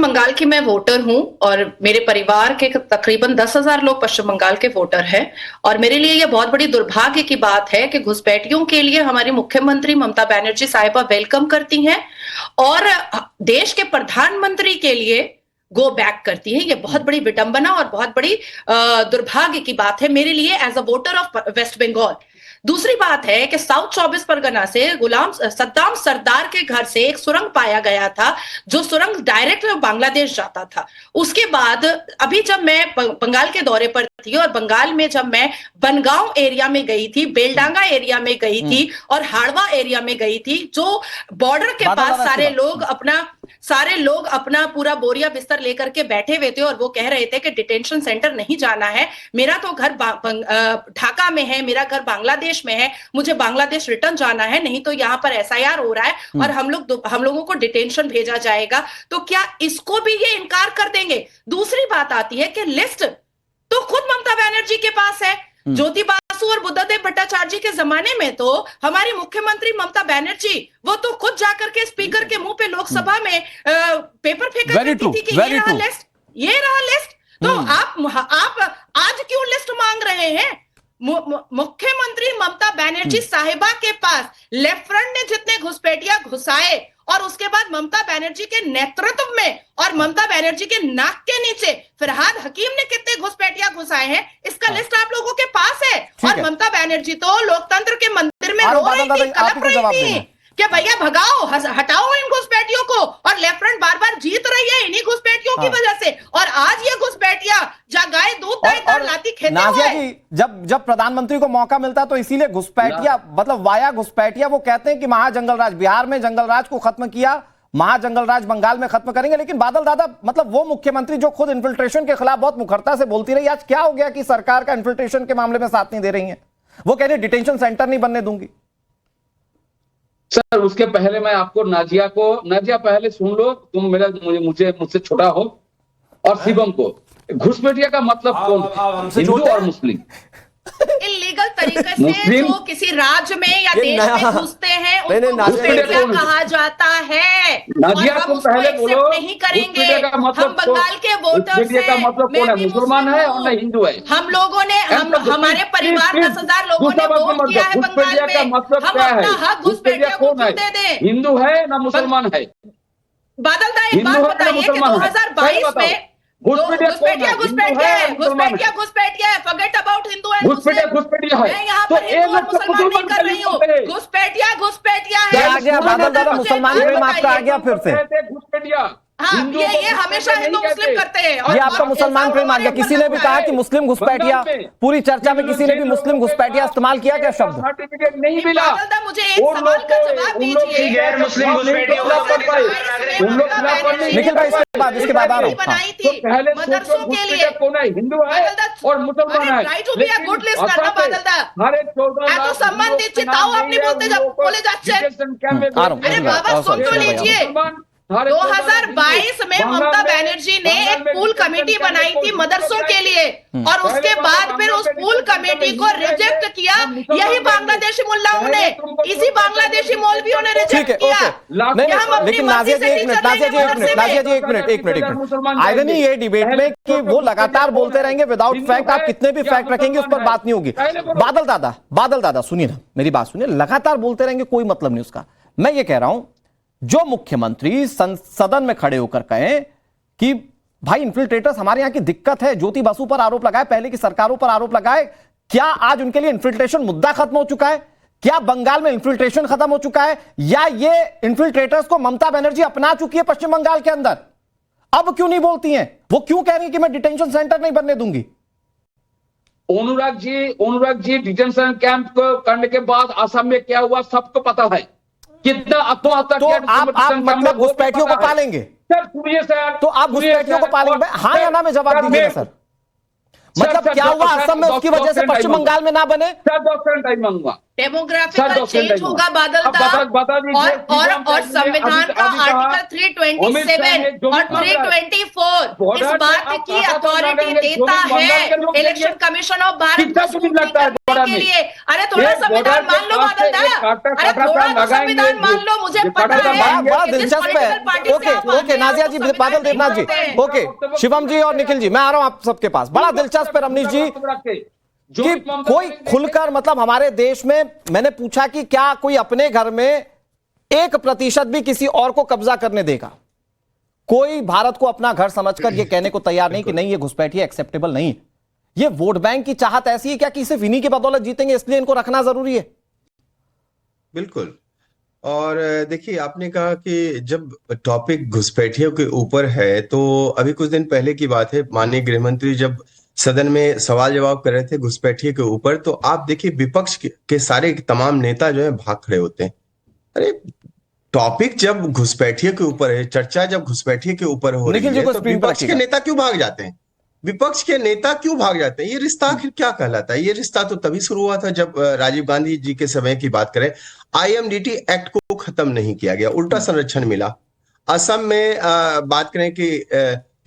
बंगाल की मैं वोटर हूं और मेरे परिवार के तकरीबन 10,000 लोग पश्चिम बंगाल के वोटर हैं और मेरे लिए यह बहुत बड़ी दुर्भाग्य की बात है कि घुसपैठियों के लिए हमारी मुख्यमंत्री ममता बनर्जी साहिबा वेलकम करती हैं और देश के प्रधानमंत्री के लिए गो बैक करती है। ये बहुत बड़ी विडंबना और बहुत बड़ी दुर्भाग्य की बात है मेरे लिए as a voter of West Bengal. दूसरी बात है कि साउथ 24 परगना से गुलाम सद्दाम सरदार के घर से एक सुरंग पाया गया था, जो सुरंग डायरेक्ट बांग्लादेश जाता था। उसके बाद अभी जब मैं बंगाल के दौरे पर थी और बंगाल में जब मैं बनगांव एरिया में गई थी, बेलडांगा एरिया में गई थी और हाड़वा एरिया में गई थी, जो बॉर्डर के पास सारे लोग अपना पूरा बोरिया बिस्तर लेकर के बैठे हुए थे और वो कह रहे थे कि डिटेंशन सेंटर नहीं जाना है। मेरा तो घर ढाका में है, मेरा घर बांग्लादेश में है, मुझे बांग्लादेश रिटर्न जाना है, नहीं तो यहाँ पर एसआईआर हो रहा है और हम लोगों को डिटेंशन भेजा जाएगा। तो क्या इसको भी ये इनकार कर देंगे? दूसरी बात आती है कि लिस्ट तो खुद ममता बनर्जी के पास है। ज्योति बासु और बुद्धदेव भट्टाचार्य जी के जमाने में तो हमारी मुख्यमंत्री ममता बनर्जी वो तो खुद जाकर के स्पीकर के मुंह पे लोकसभा में पेपर फेंका करती थी कि ये रहा लिस्ट। तो आप आज क्यों लिस्ट मांग रहे हैं? मुख्यमंत्री ममता बनर्जी साहिबा के पास लेफ्ट फ्रंट ने जितने घुसपैठिया घुसाए और उसके बाद ममता बनर्जी के नेतृत्व में और ममता बनर्जी के नाक के नीचे फरहाद हकीम ने कितने घुसपैठिया घुसाए हैं, इसका लिस्ट आप लोगों के पास है। और ममता बनर्जी तो लोकतंत्र के मंदिर में रो रही थी, कलप रही थी कि भैया भगाओ, हटाओ इन घुसपैठियों को, और लेफ्ट फ्रंट बार बार जीत रही है इन्हीं घुसपैठियों की वजह से। और आज ये घुसपैठिया गाय दूध लाती खेते हुए जब प्रधानमंत्री को मौका मिलता है तो इसीलिए घुसपैठिया मतलब वाया घुसपैठिया वो कहते हैं कि महाजंगल राज बिहार में जंगल राज को खत्म किया, महाजंगल राज बंगाल में खत्म करेंगे। लेकिन बादल दादा मतलब वो मुख्यमंत्री जो खुद इन्फिल्ट्रेशन के खिलाफ बहुत मुखरता से बोलती रही, आज क्या हो गया कि सरकार का इन्फिल्ट्रेशन के मामले में साथ नहीं दे रही है? वो कह रही डिटेंशन सेंटर नहीं बनने दूंगी। सर उसके पहले मैं आपको नाजिया पहले सुन लो, तुम मुझसे छोटा हो, और शिवम को घुसपैठिया का मतलब कौन है? हिंदू और मुस्लिम इलीगल तरीके से जो किसी राज्य में या देश में घुसते हैं उनको घुसपैठिया कहा जाता है। नाजिया और हम तुम उसको पहले एक्सेप्ट बोलो नहीं करेंगे। का मतलब हम बंगाल के वोटर्स हैं, का मतलब कौन है? मुसलमान है और न हिंदू है। हम लोगों ने हमारे परिवार 10,000 लोगों ने वोट किया है बंगाल में। मतलब हम अपना हक घुसपैठिया को क्यों दे दें? हिंदू है ना मुसलमान है? बादल दा एक बात बताइए कि 2022 में घुसपैठिया है, forget about Hindu and Muslim. मैं यहाँ पर हिंदू और मुसलमान नहीं कर रही हूँ, घुसपैठिया है। आ गया बादल दादा, मुसलमान प्रेम आपका आ गया फिर से। घुसपैठिया हाँ, ये हमेशा हिंदू मुस्लिम करते हैं। ये आपका मुसलमान प्रेम आ गया। किसी ने भी कहा कि मुस्लिम घुसपैठिया, पूरी चर्चा में किसी ने भी मुस्लिम घुसपैठिया इस्तेमाल किया क्या शब्द? सर्टिफिकेट नहीं मिला। मुझे एक सवाल का जवाब दीजिए। गैर मुस्लिम घुसपैठियों निखिल भाई इसके बाद आ रहा हूँ। बनाई थी मदरसों के लिए, कौन है? हिंदू है और मुसलमान है। Try to be a good listener ना बादल दा। तो संबंधित चिताओ अपनी बोलते जब बोले जाते। अरे बाबा सुन तो लीजिए, 2022 में ममता बनर्जी ने एक पूल कमेटी बनाई थी मदरसों के लिए और उसके बाद फिर उस पूल कमेटी को रिजेक्ट किया यही बांग्लादेशी मुल्लाओं ने, इसी बांग्लादेशी मौलवियों ने रिजेक्ट किया। लेकिन नाजिया जी एक मिनट आयरनी ये डिबेट में कि वो लगातार बोलते रहेंगे विदाउट फैक्ट, आप कितने भी फैक्ट रखेंगे उस पर बात नहीं होगी। बादल दादा सुनिए ना, मेरी बात सुनिए, लगातार बोलते रहेंगे कोई मतलब नहीं उसका। मैं ये कह रहा हूं जो मुख्यमंत्री सदन में खड़े होकर कहें कि भाई इन्फिल्ट्रेटर्स हमारे यहां की दिक्कत है, ज्योति बासु पर आरोप लगाए, पहले की सरकारों पर आरोप लगाए, क्या आज उनके लिए इन्फिल्ट्रेशन मुद्दा खत्म हो चुका है? क्या बंगाल में इन्फिल्ट्रेशन खत्म हो चुका है, या ये इन्फिल्ट्रेटर्स को ममता बनर्जी अपना चुकी है पश्चिम बंगाल के अंदर? अब क्यों नहीं बोलती हैं? वो क्यों कह रही है कि मैं डिटेंशन सेंटर नहीं बनने दूंगी? अनुराग जी डिटेंशन कैंप को करने के बाद असम में क्या हुआ सबको पता है। कितना आत्महत्या तो आप मतलब घुसपैठियों को पालेंगे? सर सुनिए सर, तो आप घुसपैठियों को पालेंगे? हाँ या ना में जवाब दीजिए ना सर। मतलब क्या हुआ असम में उसकी वजह से पश्चिम बंगाल में ना बने? सर 10 सेकंड टाइम मांगूंगा। डेमोग्राफिकल document चेंज है वो। होगा बादल अब साहब बता दीजिए, और संविधान का आर्टिकल 327 और 324 इस बात की अथॉरिटी देता है इलेक्शन कमीशन ऑफ भारत को स्क्रूटनी करने के लिए। अरे थोड़ा संविधान मान लो बादल साहब, अरे थोड़ा तो संविधान मान लो, मुझे पता है बड़ा दिलचस्प है। ओके नाजिया जी, बादल देवनाथ जी, ओके शिवम जी और निखिल जी, मैं आ रहा हूं आप सबके पास। बड़ा दिलचस्प है रमनीश जी कि कोई खुलकर, मतलब हमारे देश में मैंने पूछा कि क्या कोई अपने घर में 1% भी किसी और को कब्जा करने देगा? कोई भारत को अपना घर समझकर यह कहने को तैयार नहीं कि नहीं ये घुसपैठिए एक्सेप्टेबल नहीं। ये वोट बैंक की चाहत ऐसी है क्या कि सिर्फ इन्हीं की बदौलत जीतेंगे इसलिए इनको रखना जरूरी है? बिल्कुल। और देखिए, आपने कहा कि जब टॉपिक घुसपैठियों के ऊपर है, तो अभी कुछ दिन पहले की बात है, माननीय गृहमंत्री जब सदन में सवाल जवाब कर रहे थे घुसपैठियों के ऊपर, तो आप देखिए विपक्ष के सारे तमाम नेता जो है भाग खड़े होते हैं। अरे टॉपिक जब घुसपैठियों के ऊपर है, चर्चा जब घुसपैठियों के ऊपर हो रही है, तो विपक्ष के नेता क्यों भाग जाते हैं? विपक्ष के नेता क्यों भाग जाते हैं? ये रिश्ता आखिर क्या कहलाता है? ये रिश्ता तो तभी शुरू हुआ था जब राजीव गांधी जी के समय की बात करें, IMDT एक्ट को खत्म नहीं किया गया, उल्टा संरक्षण मिला। असम में बात करें कि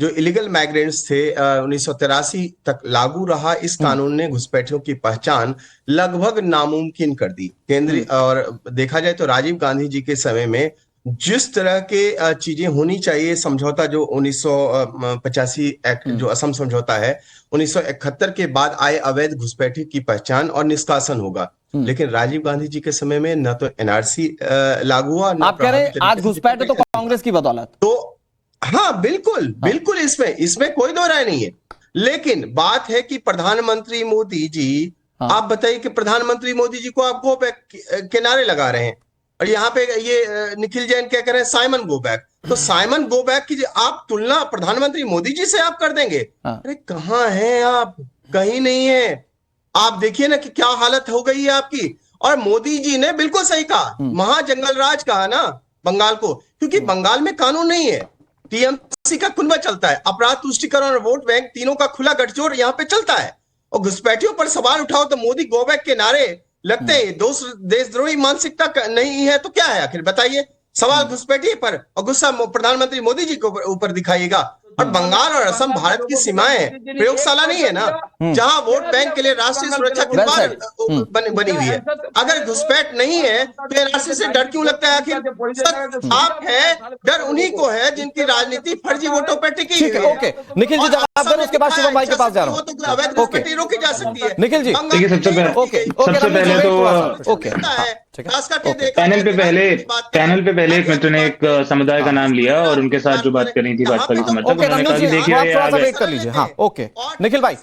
जो इलीगल माइग्रेंट्स थे 1983 तक लागू रहा इस कानून ने घुसपैठियों की पहचान लगभग नामुमकिन कर दी। केंद्रीय और देखा जाए तो राजीव गांधी जी के समय में जिस तरह के चीजें होनी चाहिए, समझौता जो 1985 एक्ट जो असम समझौता है, 1971 के बाद आए अवैध घुसपैठी की पहचान और निष्कासन होगा। लेकिन राजीव गांधी जी के समय में न तो NRC लागू हुआ, आप कह रहे हैं आज घुसपैठ तो कांग्रेस की बदौलत। तो हाँ बिल्कुल इसमें कोई दो राय नहीं है। लेकिन बात है कि प्रधानमंत्री मोदी जी, आप बताइए कि प्रधानमंत्री मोदी जी को आप गो बैक के नारे लगा रहे हैं, और यहाँ पे ये निखिल जैन क्या कह रहे हैं, साइमन गो बैक। तो साइमन गो बैक की आप तुलना प्रधानमंत्री मोदी जी से आप कर देंगे? अरे कहाँ हैं आप? कहीं नहीं है। आप देखिए ना कि क्या हालत हो गई है आपकी। और मोदी जी ने बिल्कुल सही कहा, महाजंगल राज कहा ना बंगाल को, क्योंकि बंगाल में कानून नहीं है, TMC का कुनबा चलता है, अपराध तुष्टिकरण और वोट बैंक तीनों का खुला गठजोड़ यहाँ पे चलता है। और घुसपैठियों पर सवाल उठाओ तो मोदी गो बैक के नारे लगते हैं। देशद्रोही मानसिकता नहीं है तो क्या है आखिर, बताइए? सवाल घुसपैठिए पर और गुस्सा प्रधानमंत्री मोदी जी के ऊपर दिखाइएगा। और बंगाल और असम भारत की सीमाएं प्रयोगशाला नहीं है ना, जहां वोट बैंक के लिए राष्ट्रीय सुरक्षा की दीवार बनी हुई है। अगर घुसपैठ नहीं है तो NRC से डर क्यों लगता है आखिर? आप है डर उन्हीं को है जिनकी राजनीति फर्जी वोटों पर टिकी हुई है। ओके निखिल जी जवाब दें, उसके बाद शिवम भाई के पास जा रहा हूं। अवैध घुसपैठी रोकी जा सकती है। निखिल जी देखिए, सबसे पहले तो पैनल पे पहले एक मित्र ने एक समुदाय का नाम लिया और उनके साथ जो बात करनी थी भाजपा की समर्थक, उन्होंने कहा कि देखिए निखिल भाई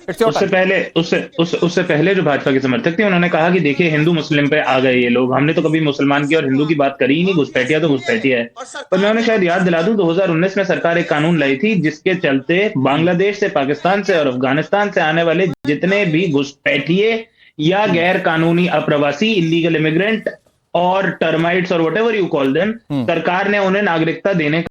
उससे पहले जो भाजपा के समर्थक थे उन्होंने कहा कि देखिए हिंदू मुस्लिम पे आ गए ये लोग, हमने तो कभी मुसलमान की और हिंदू की बात करी ही नहीं, घुसपैठिया तो घुसपैठिया है। पर मैं उन्हें शायद याद दिला दूं, 2019 में सरकार एक कानून लाई थी जिसके चलते बांग्लादेश से, पाकिस्तान से और अफगानिस्तान से आने वाले जितने भी घुसपैठिए या गैर कानूनी अप्रवासी, इलीगल इमिग्रेंट और टर्माइट्स और व्हाटएवर यू कॉल देम, सरकार ने उन्हें नागरिकता देने